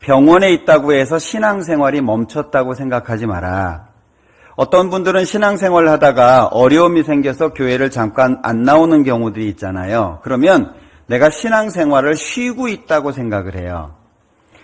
병원에 있다고 해서 신앙생활이 멈췄다고 생각하지 마라. 어떤 분들은 신앙생활을 하다가 어려움이 생겨서 교회를 잠깐 안 나오는 경우들이 있잖아요. 그러면 내가 신앙생활을 쉬고 있다고 생각을 해요.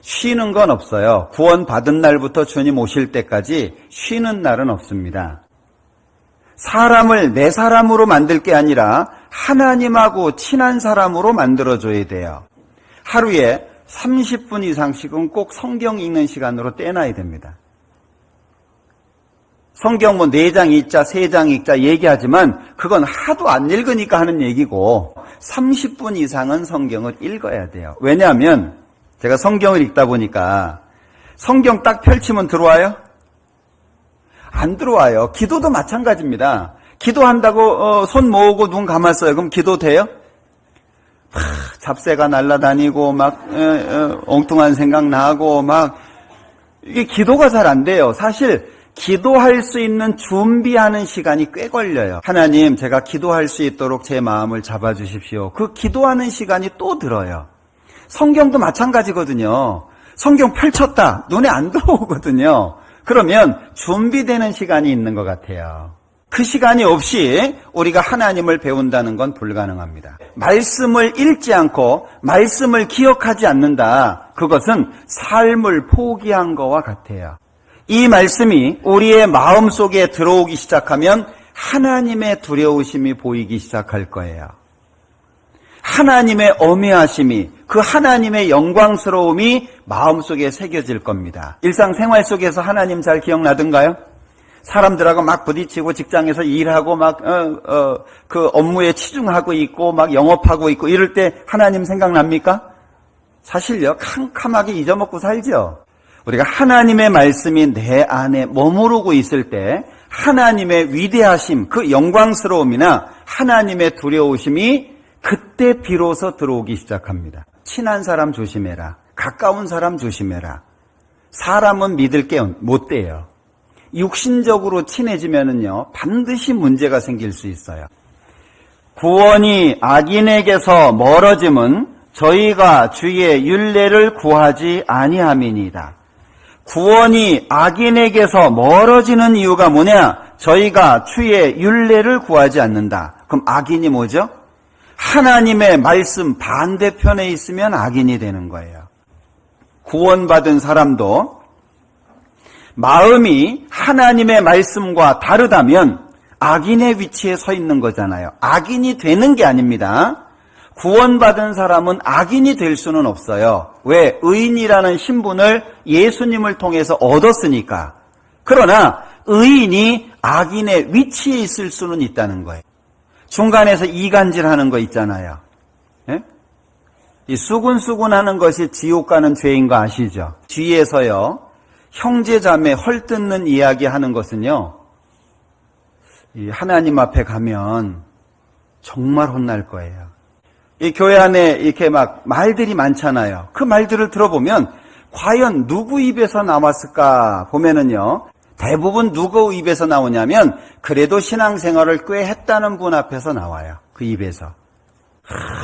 쉬는 건 없어요. 구원 받은 날부터 주님 오실 때까지 쉬는 날은 없습니다. 사람을 내 사람으로 만들 게 아니라 하나님하고 친한 사람으로 만들어줘야 돼요. 하루에 30분 이상씩은 꼭 성경 읽는 시간으로 떼놔야 됩니다. 성경 뭐 4장 읽자, 3장 읽자 얘기하지만 그건 하도 안 읽으니까 하는 얘기고 30분 이상은 성경을 읽어야 돼요. 왜냐하면 제가 성경을 읽다 보니까 성경 딱 펼치면 들어와요? 안 들어와요. 기도도 마찬가지입니다. 기도한다고 손 모으고 눈 감았어요. 그럼 기도 돼요? 잡새가 날아다니고 막 엉뚱한 생각 나고 막 이게 기도가 잘 안 돼요. 사실 기도할 수 있는 준비하는 시간이 꽤 걸려요. 하나님, 제가 기도할 수 있도록 제 마음을 잡아주십시오. 그 기도하는 시간이 또 들어요. 성경도 마찬가지거든요. 성경 펼쳤다. 눈에 안 들어오거든요. 그러면 준비되는 시간이 있는 것 같아요. 그 시간이 없이 우리가 하나님을 배운다는 건 불가능합니다. 말씀을 읽지 않고 말씀을 기억하지 않는다. 그것은 삶을 포기한 것과 같아요. 이 말씀이 우리의 마음속에 들어오기 시작하면 하나님의 두려우심이 보이기 시작할 거예요. 하나님의 어미하심이, 그 하나님의 영광스러움이 마음속에 새겨질 겁니다. 일상생활 속에서 하나님 잘 기억나던가요? 사람들하고 막 부딪히고 직장에서 일하고 막 그 업무에 치중하고 있고 막 영업하고 있고 이럴 때 하나님 생각납니까? 사실요, 캄캄하게 잊어먹고 살죠. 우리가 하나님의 말씀이 내 안에 머무르고 있을 때 하나님의 위대하심, 그 영광스러움이나 하나님의 두려우심이 그때 비로소 들어오기 시작합니다. 친한 사람 조심해라. 가까운 사람 조심해라. 사람은 믿을 게 못 돼요. 육신적으로 친해지면은요, 반드시 문제가 생길 수 있어요. 구원이 악인에게서 멀어짐은 저희가 주의 율례를 구하지 아니함이니이다. 구원이 악인에게서 멀어지는 이유가 뭐냐? 저희가 주의 율례를 구하지 않는다. 그럼 악인이 뭐죠? 하나님의 말씀 반대편에 있으면 악인이 되는 거예요. 구원받은 사람도 마음이 하나님의 말씀과 다르다면 악인의 위치에 서 있는 거잖아요. 악인이 되는 게 아닙니다. 구원받은 사람은 악인이 될 수는 없어요. 왜? 의인이라는 신분을 예수님을 통해서 얻었으니까. 그러나 의인이 악인의 위치에 있을 수는 있다는 거예요. 중간에서 이간질하는 거 있잖아요. 예? 이 수군수군하는 것이 지옥 가는 죄인 거 아시죠? 뒤에서요, 형제자매 헐뜯는 이야기하는 것은요, 이 하나님 앞에 가면 정말 혼날 거예요. 이 교회 안에 이렇게 막 말들이 많잖아요. 그 말들을 들어보면 과연 누구 입에서 나왔을까 보면은요, 대부분 누구 입에서 나오냐면 그래도 신앙생활을 꽤 했다는 분 앞에서 나와요. 그 입에서.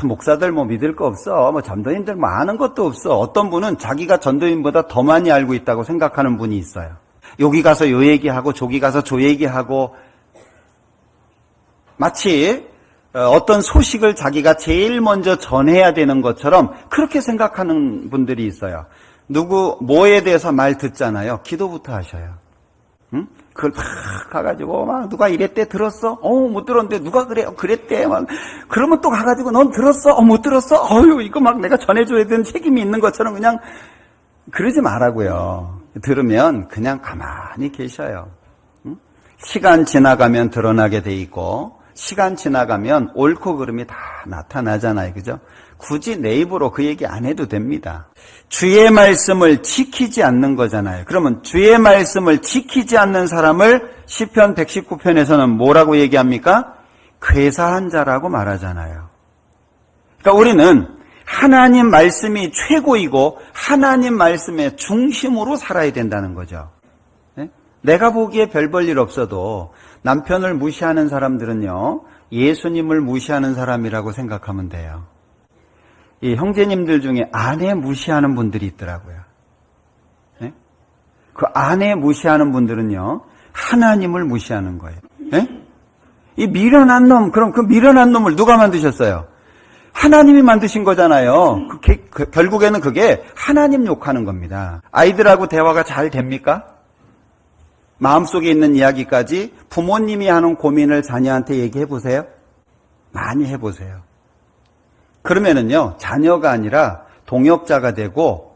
목사들 뭐 믿을 거 없어. 뭐 전도인들 뭐 아는 것도 없어. 어떤 분은 자기가 전도인보다 더 많이 알고 있다고 생각하는 분이 있어요. 여기 가서 요 얘기하고 저기 가서 저 얘기하고 마치 어떤 소식을 자기가 제일 먼저 전해야 되는 것처럼 그렇게 생각하는 분들이 있어요. 누구 뭐에 대해서 말 듣잖아요. 기도부터 하셔요. 응? 그걸 막 가가지고 막 누가 이랬대 들었어? 못 들었는데 누가 그랬대? 막 그러면 또 가가지고 넌 들었어? 못 들었어? 이거 막 내가 전해줘야 되는 책임이 있는 것처럼 그냥 그러지 말라고요. 들으면 그냥 가만히 계셔요. 응? 시간 지나가면 드러나게 돼 있고 시간 지나가면 옳고 그름이 다 나타나잖아요. 그죠? 굳이 내 입으로 그 얘기 안 해도 됩니다. 주의 말씀을 지키지 않는 거잖아요. 그러면 주의 말씀을 지키지 않는 사람을 시편 119편에서는 뭐라고 얘기합니까? 괴사한 자라고 말하잖아요. 그러니까 우리는 하나님 말씀이 최고이고 하나님 말씀의 중심으로 살아야 된다는 거죠. 네? 내가 보기에 별 볼 일 없어도 남편을 무시하는 사람들은요, 예수님을 무시하는 사람이라고 생각하면 돼요. 이 형제님들 중에 아내 무시하는 분들이 있더라고요. 그 아내 무시하는 분들은요, 하나님을 무시하는 거예요. 예? 이 미련한 놈, 그럼 그 미련한 놈을 누가 만드셨어요? 하나님이 만드신 거잖아요. 결국에는 그게 하나님 욕하는 겁니다. 아이들하고 대화가 잘 됩니까? 마음속에 있는 이야기까지 부모님이 하는 고민을 자녀한테 얘기해 보세요. 많이 해보세요. 그러면은요, 자녀가 아니라 동역자가 되고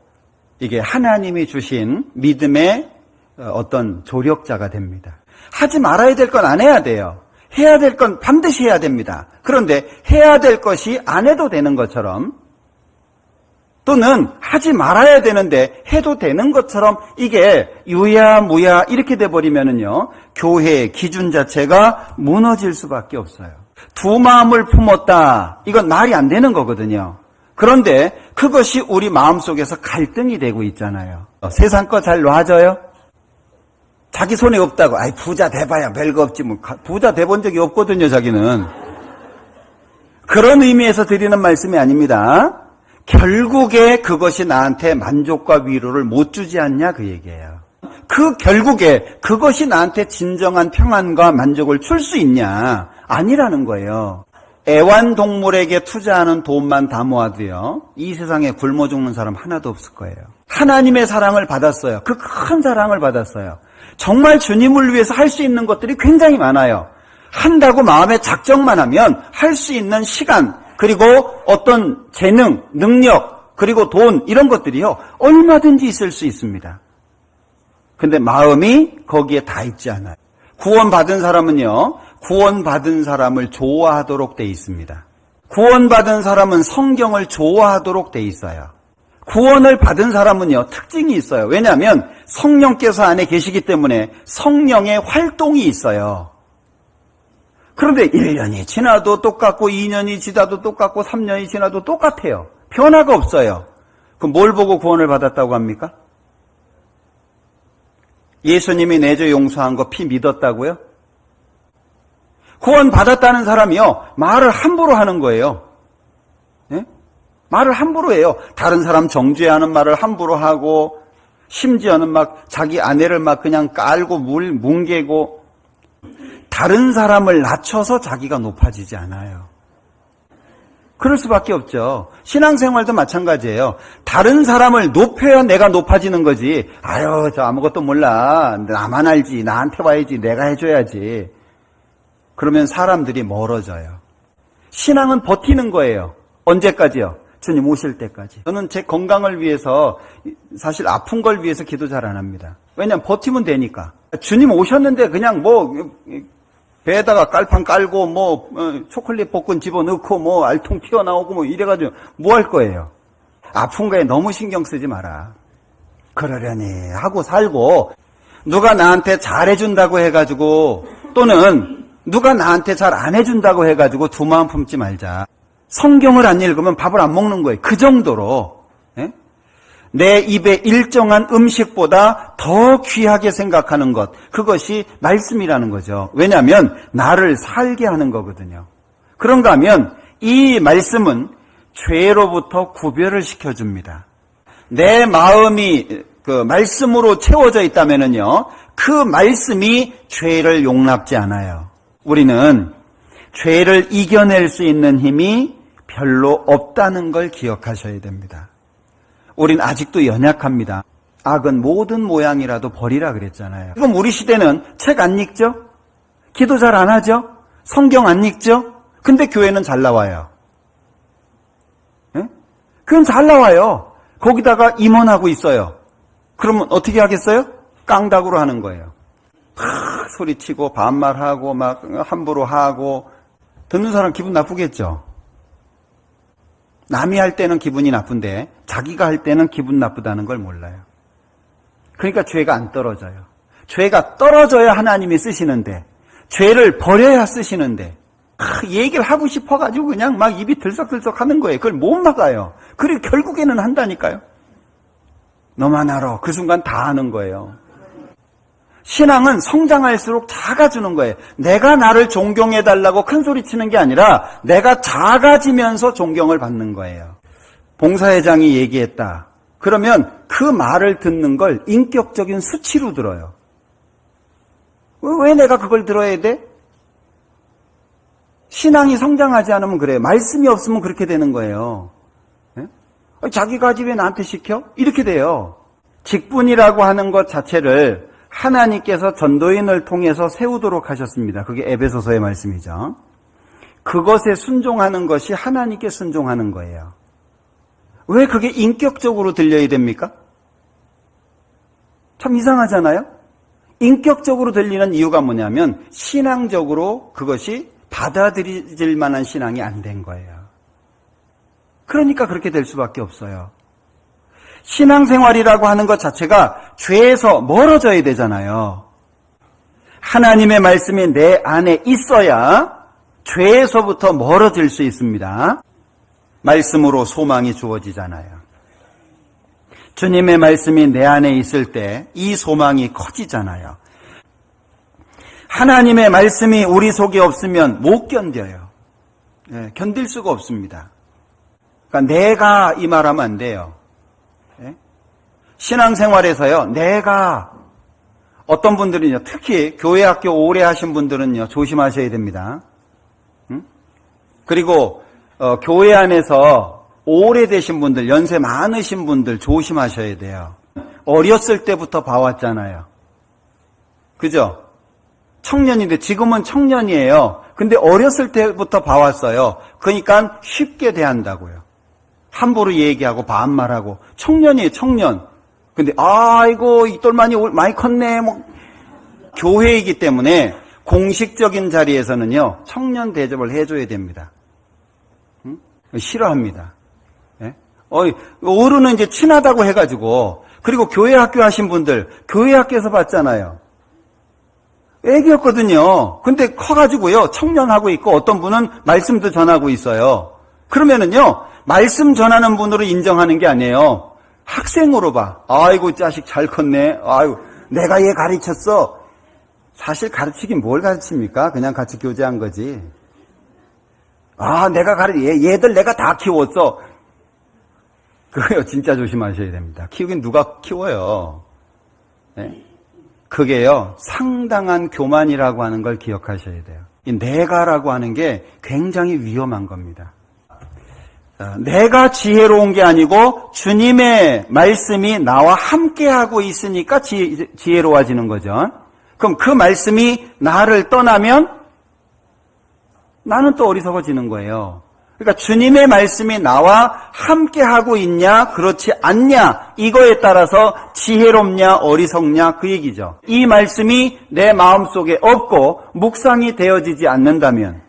이게 하나님이 주신 믿음의 어떤 조력자가 됩니다. 하지 말아야 될 건 안 해야 돼요. 해야 될 건 반드시 해야 됩니다. 그런데 해야 될 것이 안 해도 되는 것처럼, 또는 하지 말아야 되는데 해도 되는 것처럼 이게 유야무야 이렇게 돼버리면은요, 교회의 기준 자체가 무너질 수밖에 없어요. 두 마음을 품었다, 이건 말이 안 되는 거거든요. 그런데 그것이 우리 마음속에서 갈등이 되고 있잖아요. 세상 거 잘 놔줘요? 자기 손에 없다고, 아이 부자 돼봐야 별거 없지, 뭐 부자 돼본 적이 없거든요, 자기는. 그런 의미에서 드리는 말씀이 아닙니다. 결국에 그것이 나한테 만족과 위로를 못 주지 않냐, 그 얘기예요. 결국에 그것이 나한테 진정한 평안과 만족을 줄 수 있냐, 아니라는 거예요. 애완동물에게 투자하는 돈만 다 모아도요, 이 세상에 굶어 죽는 사람 하나도 없을 거예요. 하나님의 사랑을 받았어요. 그 큰 사랑을 받았어요. 정말 주님을 위해서 할 수 있는 것들이 굉장히 많아요. 한다고 마음에 작정만 하면 할 수 있는 시간, 그리고 어떤 재능, 능력, 그리고 돈, 이런 것들이요, 얼마든지 있을 수 있습니다. 근데 마음이 거기에 다 있지 않아요. 구원받은 사람은요, 구원받은 사람을 좋아하도록 돼 있습니다. 구원받은 사람은 성경을 좋아하도록 돼 있어요. 구원을 받은 사람은요, 특징이 있어요. 왜냐하면 성령께서 안에 계시기 때문에 성령의 활동이 있어요. 그런데 1년이 지나도 똑같고 2년이 지나도 똑같고 3년이 지나도 똑같아요. 변화가 없어요. 그럼 뭘 보고 구원을 받았다고 합니까? 예수님이 내 죄 용서한 거 피 믿었다고요? 구원 받았다는 사람이요, 말을 함부로 하는 거예요. 예? 말을 함부로 해요. 다른 사람 정죄하는 말을 함부로 하고, 심지어는 막 자기 아내를 막 그냥 깔고 뭉개고, 다른 사람을 낮춰서 자기가 높아지지 않아요. 그럴 수밖에 없죠. 신앙생활도 마찬가지예요. 다른 사람을 높여야 내가 높아지는 거지. 아유, 저 아무것도 몰라. 나만 알지. 나한테 와야지. 내가 해줘야지. 그러면 사람들이 멀어져요. 신앙은 버티는 거예요. 언제까지요? 주님 오실 때까지. 저는 제 건강을 위해서, 사실 아픈 걸 위해서 기도 잘 안 합니다. 왜냐면 버티면 되니까. 주님 오셨는데 그냥 배에다가 깔판 깔고 초콜릿 볶은 집어넣고 알통 튀어나오고 이래가지고 뭐 할 거예요? 아픈 거에 너무 신경 쓰지 마라. 그러려니 하고 살고, 누가 나한테 잘해준다고 해가지고, 또는 누가 나한테 잘 안 해준다고 해가지고 두 마음 품지 말자. 성경을 안 읽으면 밥을 안 먹는 거예요. 그 정도로. 예? 내 입에 일정한 음식보다 더 귀하게 생각하는 것, 그것이 말씀이라는 거죠. 왜냐하면 나를 살게 하는 거거든요. 그런가 하면 이 말씀은 죄로부터 구별을 시켜줍니다. 내 마음이 그 말씀으로 채워져 있다면은요, 그 말씀이 죄를 용납지 않아요. 우리는 죄를 이겨낼 수 있는 힘이 별로 없다는 걸 기억하셔야 됩니다. 우린 아직도 연약합니다. 악은 모든 모양이라도 버리라 그랬잖아요. 그럼 우리 시대는 책 안 읽죠? 기도 잘 안 하죠? 성경 안 읽죠? 근데 교회는 잘 나와요. 예? 교회는 잘 나와요. 거기다가 임원하고 있어요. 그러면 어떻게 하겠어요? 깡닭으로 하는 거예요. 소리치고 반말하고 막 함부로 하고, 듣는 사람 기분 나쁘겠죠? 남이 할 때는 기분이 나쁜데 자기가 할 때는 기분 나쁘다는 걸 몰라요. 그러니까 죄가 안 떨어져요. 죄가 떨어져야 하나님이 쓰시는데, 죄를 버려야 쓰시는데, 얘기를 하고 싶어가지고 그냥 막 입이 들썩들썩 하는 거예요. 그걸 못 막아요. 그리고 결국에는 한다니까요. 너만 알아. 그 순간 다 하는 거예요. 신앙은 성장할수록 작아지는 거예요. 내가 나를 존경해달라고 큰 소리 치는 게 아니라 내가 작아지면서 존경을 받는 거예요. 봉사회장이 얘기했다. 그러면 그 말을 듣는 걸 인격적인 수치로 들어요. 왜 내가 그걸 들어야 돼? 신앙이 성장하지 않으면 그래요. 말씀이 없으면 그렇게 되는 거예요. 예? 자기가 하지 왜 나한테 시켜? 이렇게 돼요. 직분이라고 하는 것 자체를 하나님께서 전도인을 통해서 세우도록 하셨습니다. 그게 에베소서의 말씀이죠. 그것에 순종하는 것이 하나님께 순종하는 거예요. 왜 그게 인격적으로 들려야 됩니까? 참 이상하잖아요? 인격적으로 들리는 이유가 뭐냐면 신앙적으로 그것이 받아들일 만한 신앙이 안 된 거예요. 그러니까 그렇게 될 수밖에 없어요. 신앙생활이라고 하는 것 자체가 죄에서 멀어져야 되잖아요. 하나님의 말씀이 내 안에 있어야 죄에서부터 멀어질 수 있습니다. 말씀으로 소망이 주어지잖아요. 주님의 말씀이 내 안에 있을 때 이 소망이 커지잖아요. 하나님의 말씀이 우리 속에 없으면 못 견뎌요. 예, 견딜 수가 없습니다. 그러니까 내가 이 말하면 안 돼요. 예? 신앙생활에서요, 내가 어떤 분들은요, 특히 교회 학교 오래 하신 분들은요, 조심하셔야 됩니다. 그리고 교회 안에서 오래되신 분들, 연세 많으신 분들 조심하셔야 돼요. 어렸을 때부터 봐왔잖아요. 그죠? 청년인데 지금은 청년이에요. 근데 어렸을 때부터 봐왔어요. 그러니까 쉽게 대한다고요. 함부로 얘기하고 반말하고. 청년이에요, 청년. 근데 아이고 이 똘마니 많이 컸네. 뭐 교회이기 때문에 공식적인 자리에서는요, 청년 대접을 해줘야 됩니다. 응? 싫어합니다. 예? 어른은 이제 친하다고 해가지고, 그리고 교회 학교 하신 분들, 교회 학교에서 봤잖아요. 애기였거든요. 근데 커가지고요, 청년하고 있고, 어떤 분은 말씀도 전하고 있어요. 그러면은요, 말씀 전하는 분으로 인정하는 게 아니에요. 학생으로 봐. 아이고, 자식 잘 컸네. 아이고, 내가 얘 가르쳤어. 사실 가르치긴 뭘 가르칩니까? 그냥 같이 교제한 거지. 아, 얘들 내가 다 키웠어. 그거요, 진짜 조심하셔야 됩니다. 키우긴 누가 키워요. 네? 그게요, 상당한 교만이라고 하는 걸 기억하셔야 돼요. 이 내가라고 하는 게 굉장히 위험한 겁니다. 내가 지혜로운 게 아니고 주님의 말씀이 나와 함께하고 있으니까 지혜로워지는 거죠. 그럼 그 말씀이 나를 떠나면 나는 또 어리석어지는 거예요. 그러니까 주님의 말씀이 나와 함께하고 있냐 그렇지 않냐 이거에 따라서 지혜롭냐 어리석냐 그 얘기죠. 이 말씀이 내 마음속에 없고 묵상이 되어지지 않는다면,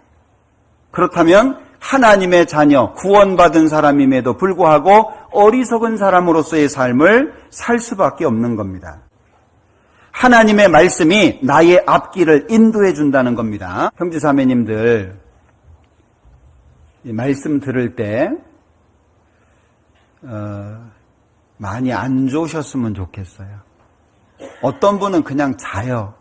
그렇다면 하나님의 자녀 구원받은 사람임에도 불구하고 어리석은 사람으로서의 삶을 살 수밖에 없는 겁니다. 하나님의 말씀이 나의 앞길을 인도해 준다는 겁니다. 형제자매님들, 말씀 들을 때 많이 안 좋으셨으면 좋겠어요. 어떤 분은 그냥 자요.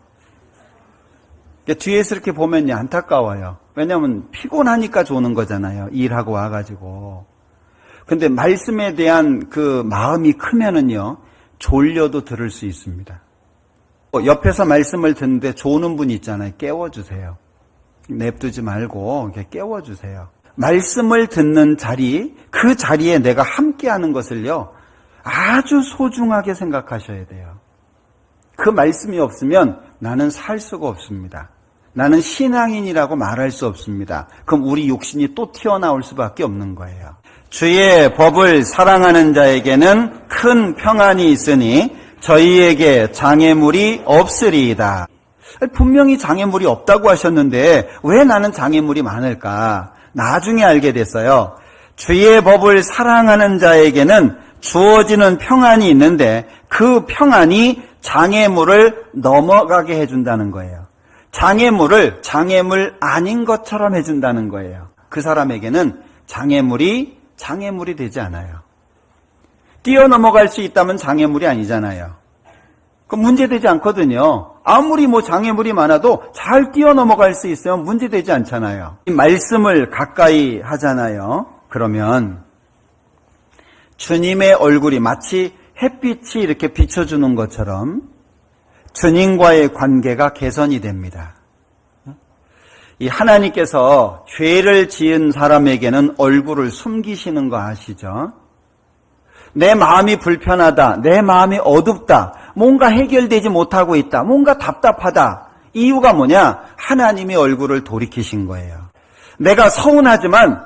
뒤에서 이렇게 보면 안타까워요. 왜냐하면 피곤하니까 조는 거잖아요. 일하고 와가지고. 근데 말씀에 대한 그 마음이 크면은요, 졸려도 들을 수 있습니다. 옆에서 말씀을 듣는데 조는 분 있잖아요. 깨워주세요. 냅두지 말고 이렇게 깨워주세요. 말씀을 듣는 자리, 그 자리에 내가 함께하는 것을요, 아주 소중하게 생각하셔야 돼요. 그 말씀이 없으면 나는 살 수가 없습니다. 나는 신앙인이라고 말할 수 없습니다. 그럼 우리 육신이 또 튀어나올 수밖에 없는 거예요. 주의 법을 사랑하는 자에게는 큰 평안이 있으니 저희에게 장애물이 없으리이다. 분명히 장애물이 없다고 하셨는데 왜 나는 장애물이 많을까? 나중에 알게 됐어요. 주의 법을 사랑하는 자에게는 주어지는 평안이 있는데 그 평안이 장애물을 넘어가게 해준다는 거예요. 장애물을 장애물 아닌 것처럼 해준다는 거예요. 그 사람에게는 장애물이 되지 않아요. 뛰어넘어갈 수 있다면 장애물이 아니잖아요. 그럼 문제되지 않거든요. 아무리 장애물이 많아도 잘 뛰어넘어갈 수 있으면 문제되지 않잖아요. 이 말씀을 가까이 하잖아요. 그러면 주님의 얼굴이 마치 햇빛이 이렇게 비춰주는 것처럼 주님과의 관계가 개선이 됩니다. 이 하나님께서 죄를 지은 사람에게는 얼굴을 숨기시는 거 아시죠? 내 마음이 불편하다, 내 마음이 어둡다, 뭔가 해결되지 못하고 있다, 뭔가 답답하다. 이유가 뭐냐? 하나님이 얼굴을 돌이키신 거예요. 내가 서운하지만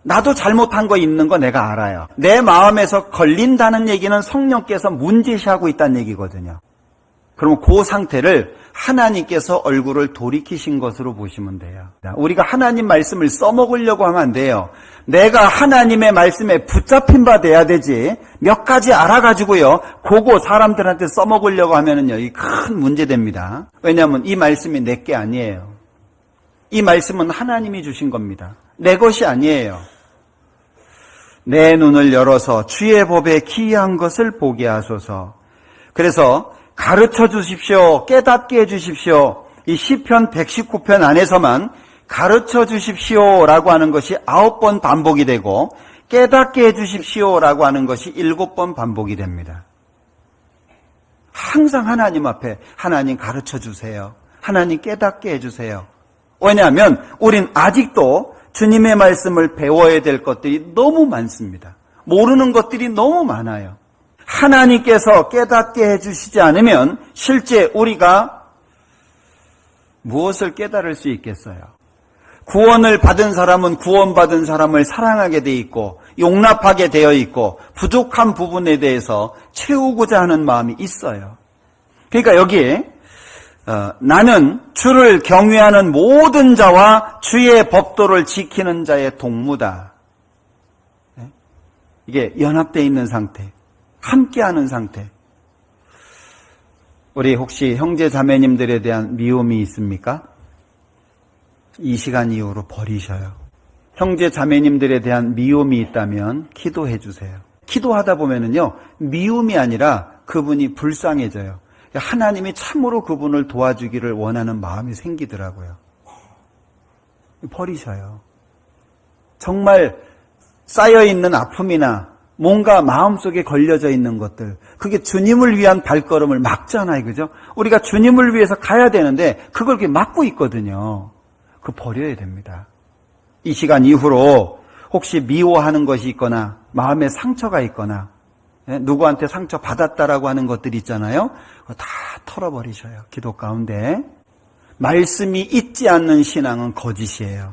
나도 잘못한 거 있는 거 내가 알아요. 내 마음에서 걸린다는 얘기는 성령께서 문제시하고 있다는 얘기거든요. 그럼 그 상태를 하나님께서 얼굴을 돌이키신 것으로 보시면 돼요. 우리가 하나님 말씀을 써먹으려고 하면 안 돼요. 내가 하나님의 말씀에 붙잡힌 바 돼야 되지. 몇 가지 알아가지고요, 그거 사람들한테 써먹으려고 하면은요, 이 큰 문제 됩니다. 왜냐하면 이 말씀이 내 게 아니에요. 이 말씀은 하나님이 주신 겁니다. 내 것이 아니에요. 내 눈을 열어서 주의 법에 기이한 것을 보게 하소서. 그래서 가르쳐 주십시오. 깨닫게 해 주십시오. 이 시편 119편 안에서만 가르쳐 주십시오라고 하는 것이 9번 반복이 되고 깨닫게 해 주십시오라고 하는 것이 7번 반복이 됩니다. 항상 하나님 앞에 하나님 가르쳐 주세요. 하나님 깨닫게 해 주세요. 왜냐하면 우린 아직도 주님의 말씀을 배워야 될 것들이 너무 많습니다. 모르는 것들이 너무 많아요. 하나님께서 깨닫게 해주시지 않으면 실제 우리가 무엇을 깨달을 수 있겠어요? 구원을 받은 사람은 구원받은 사람을 사랑하게 돼 있고 용납하게 되어 있고 부족한 부분에 대해서 채우고자 하는 마음이 있어요. 그러니까 여기 나는 주를 경외하는 모든 자와 주의 법도를 지키는 자의 동무다. 이게 연합되어 있는 상태, 함께하는 상태. 우리 혹시 형제 자매님들에 대한 미움이 있습니까? 이 시간 이후로 버리셔요. 형제 자매님들에 대한 미움이 있다면 기도해 주세요. 기도하다 보면은요, 미움이 아니라 그분이 불쌍해져요. 하나님이 참으로 그분을 도와주기를 원하는 마음이 생기더라고요. 버리셔요. 정말 쌓여있는 아픔이나 뭔가 마음속에 걸려져 있는 것들, 그게 주님을 위한 발걸음을 막잖아요. 그죠? 우리가 주님을 위해서 가야 되는데 그걸 이렇게 막고 있거든요. 그거 버려야 됩니다. 이 시간 이후로 혹시 미워하는 것이 있거나 마음에 상처가 있거나 누구한테 상처 받았다라고 하는 것들이 있잖아요. 그거 다 털어버리셔요. 기도 가운데. 말씀이 있지 않는 신앙은 거짓이에요.